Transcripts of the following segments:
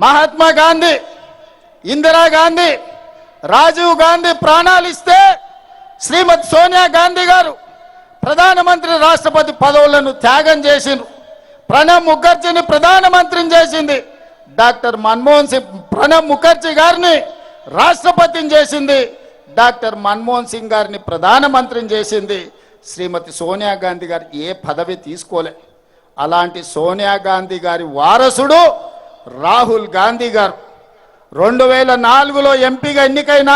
మహాత్మా గాంధీ, ఇందిరాగాంధీ, రాజీవ్ గాంధీ ప్రాణాలు ఇస్తే శ్రీమతి సోనియా గాంధీ గారు ప్రధానమంత్రి రాష్ట్రపతి పదవులను త్యాగం చేసిండ్రు. ప్రణబ్ ముఖర్జీని ప్రధానమంత్రిని చేసింది డాక్టర్ మన్మోహన్ సింగ్. ప్రణబ్ ముఖర్జీ గారిని రాష్ట్రపతిని చేసింది డాక్టర్ మన్మోహన్ సింగ్ గారిని ప్రధానమంత్రిని చేసింది శ్రీమతి సోనియా గాంధీ గారు. ఏ పదవి తీసుకోలే. అలాంటి సోనియా గాంధీ గారి వారసుడు రాహుల్ గాంధీ గారు 2004లో ఎంపీగా ఎన్నికైన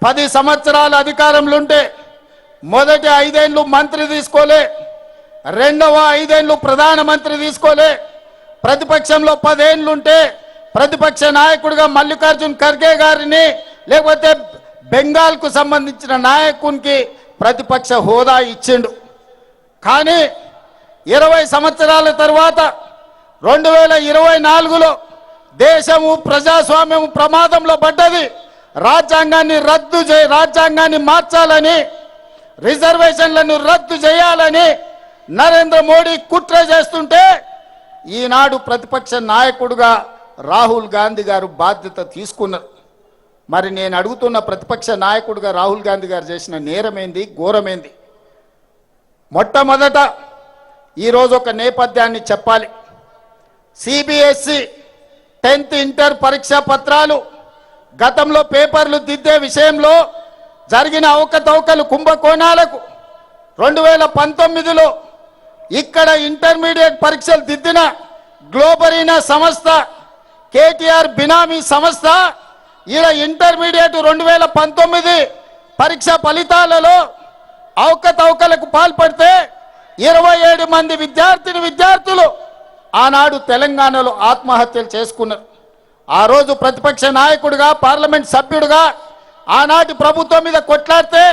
10 సంవత్సరాల అధికారంలో ఉంటే మొదటి 5 ఏళ్ళు మంత్రి తీసుకోలే, రెండవ 5 ఏళ్ళు ప్రధానమంత్రి తీసుకోలే. ప్రతిపక్షంలో 10 ఏళ్ళు ఉంటే ప్రతిపక్ష నాయకుడిగా మల్లికార్జున్ ఖర్గే గారిని లేకపోతే బెంగాల్కు సంబంధించిన నాయకునికి ప్రతిపక్ష హోదా ఇచ్చిండు. కానీ 20 సంవత్సరాల తర్వాత 2024లో దేశము ప్రజాస్వామ్యము ప్రమాదంలో పడ్డది. రాజ్యాంగాన్ని మార్చాలని, రిజర్వేషన్లను రద్దు చేయాలని నరేంద్ర మోడీ కుట్ర చేస్తుంటే ఈనాడు ప్రతిపక్ష నాయకుడుగా రాహుల్ గాంధీ గారు బాధ్యత తీసుకున్నారు. మరి నేను అడుగుతున్న ప్రతిపక్ష నాయకుడిగా రాహుల్ గాంధీ గారు చేసిన నేరమేంది, ఘోరమేంది? మొట్టమొదట ఈరోజు ఒక నేపథ్యాన్ని చెప్పాలి. సిబిఎస్ఈ 10th ఇంటర్ పరీక్షా పత్రాలు గతంలో పేపర్లు దిద్దే విషయంలో జరిగిన అవకతవకలు, కుంభకోణాలకు 2019లో ఇక్కడ ఇంటర్మీడియట్ పరీక్షలు దిద్దిన గ్లోబరీనా సంస్థ, కేటీఆర్ బినామీ సంస్థ ఈడ ఇంటర్మీడియట్ 2019 పరీక్ష ఫలితాలలో అవకతవకలకు పాల్పడితే 27 మంది విద్యార్థులు ఆనాడు తెలంగాణలో ఆత్మహత్యలు చేసుకున్నారు. ఆ రోజు ప్రతిపక్ష నాయకుడిగా, పార్లమెంట్ సభ్యుడిగా ఆనాటి ప్రభుత్వం మీద కొట్లాడితే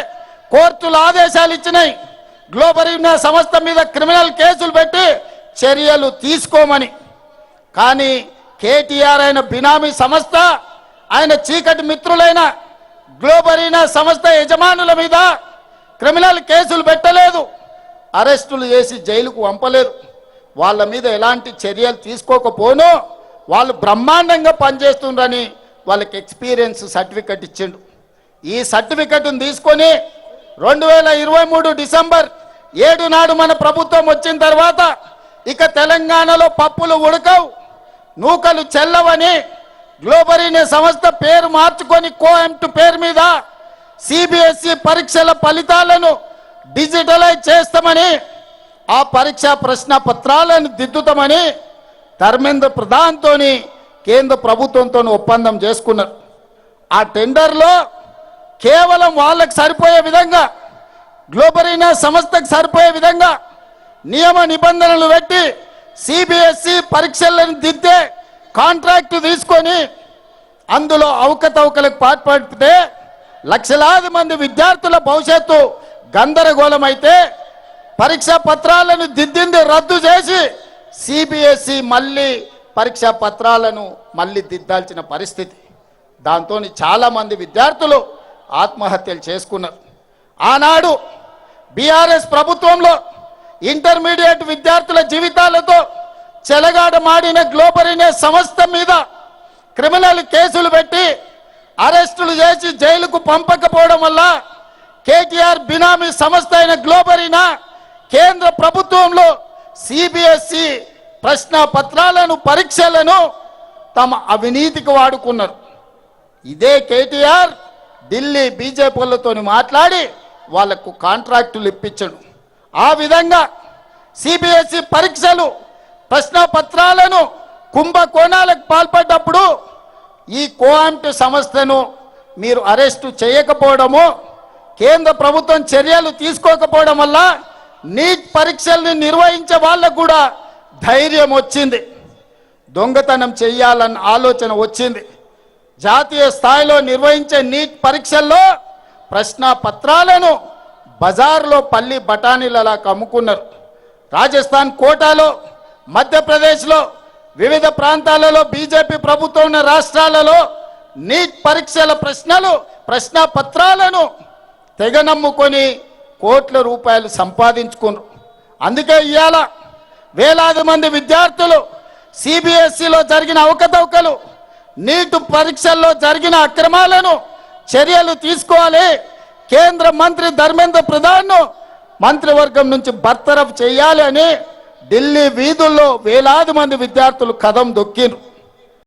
కోర్టులు ఆదేశాలు ఇచ్చినాయి గ్లోబరీనా సంస్థ మీద క్రిమినల్ కేసులు పెట్టి చర్యలు తీసుకోమని. కానీ కేటీఆర్ అయిన బినామీ సంస్థ, ఆయన చీకటి మిత్రులైన గ్లోబరీనా సంస్థ యజమానుల మీద క్రిమినల్ కేసులు పెట్టలేదు, అరెస్టులు చేసి జైలుకు పంపలేదు. వాళ్ళ మీద ఎలాంటి చర్యలు తీసుకోకపోను వాళ్ళు బ్రహ్మాండంగా పనిచేస్తుండ్రని వాళ్ళకి ఎక్స్పీరియన్స్ సర్టిఫికెట్ ఇచ్చిండు. ఈ సర్టిఫికెట్ను తీసుకొని 2023 డిసెంబర్ 7 నాడు మన ప్రభుత్వం వచ్చిన తర్వాత ఇక తెలంగాణలో పప్పులు ఉడకవు, నూకలు చెల్లవని గ్లోబరీనా సంస్థ పేరు మార్చుకొని కోఎంట్ పేరు మీద సిబిఎస్ఈ పరీక్షల ఫలితాలను డిజిటలైజ్ చేస్తామని, ఆ పరీక్షా ప్రశ్న పత్రాలను దిద్దుతామని ధర్మేంద్ర ప్రధాన్తోని కేంద్ర ప్రభుత్వంతో ఒప్పందం చేసుకున్నారు. ఆ టెండర్లో కేవలం వాళ్ళకి సరిపోయే విధంగా, గ్లోబరీనా సంస్థకు సరిపోయే విధంగా నియమ నిబంధనలు పెట్టి సిబిఎస్ఈ పరీక్షలను దిద్దే కాంట్రాక్టు తీసుకొని అందులో అవకతవకలకు పాల్పడితే లక్షలాది మంది విద్యార్థుల భవిష్యత్తు గందరగోళమైతే పరీక్షా పత్రాలను దిద్దింది రద్దు చేసి సిబిఎస్ఈ మళ్ళీ పరీక్షా పత్రాలను మళ్ళీ దిద్దాల్సిన పరిస్థితి. దాంతో చాలామంది విద్యార్థులు ఆత్మహత్యలు చేసుకున్నారు. ఆనాడు బీఆర్ఎస్ ప్రభుత్వంలో ఇంటర్మీడియట్ విద్యార్థుల జీవితాలతో చెలగాటమాడిన గ్లోబరీనా సంస్థ మీద క్రిమినల్ కేసులు పెట్టి అరెస్టులు చేసి జైలుకు పంపకపోవడం వల్ల కేటీఆర్ బినామీ సంస్థ అయిన గ్లోబరీనా కేంద్ర ప్రభుత్వంలో సిబిఎస్ఈ ప్రశ్న పత్రాలను, పరీక్షలను తమ అవినీతికి వాడుకున్నారు. ఇదే కేటీఆర్ ఢిల్లీ బీజేపీలతో మాట్లాడి వాళ్లకు కాంట్రాక్టులు ఇప్పించడు. ఆ విధంగా సిబిఎస్ఈ పరీక్షలు, ప్రశ్న పత్రాలను కుంభకోణాలకు పాల్పడ్డప్పుడు ఈ కోఆంట్ సంస్థను మీరు అరెస్టు చేయకపోవడము, కేంద్ర ప్రభుత్వం చర్యలు తీసుకోకపోవడం వల్ల నీట్ పరీక్షల్ని నిర్వహించే వాళ్ళకు కూడా ధైర్యం వచ్చింది, దొంగతనం చేయాలన్న ఆలోచన వచ్చింది. జాతీయ స్థాయిలో నిర్వహించే నీట్ పరీక్షల్లో ప్రశ్న పత్రాలను బజార్లో పల్లి బఠానీలలా అమ్ముకున్నారు. రాజస్థాన్ కోటాలో, మధ్యప్రదేశ్లో, వివిధ ప్రాంతాలలో బీజేపీ ప్రభుత్వం ఉన్న రాష్ట్రాలలో నీట్ పరీక్షల ప్రశ్న పత్రాలను తెగ నమ్ముకొని కోట్ల రూపాయలు సంపాదించుకున్నారు. అందుకే ఇవాళ వేలాది మంది విద్యార్థులు సిబిఎస్ఈలో జరిగిన అవకతవకలు, నీట్ పరీక్షల్లో జరిగిన అక్రమాలను చర్యలు తీసుకోవాలి. కేంద్ర మంత్రి ధర్మేంద్ర ప్రధాన్ను మంత్రివర్గం నుంచి బర్తరఫ్ చేయాలి అని ఢిల్లీ వీధుల్లో వేలాది మంది విద్యార్థులు కదం దొక్కిరు.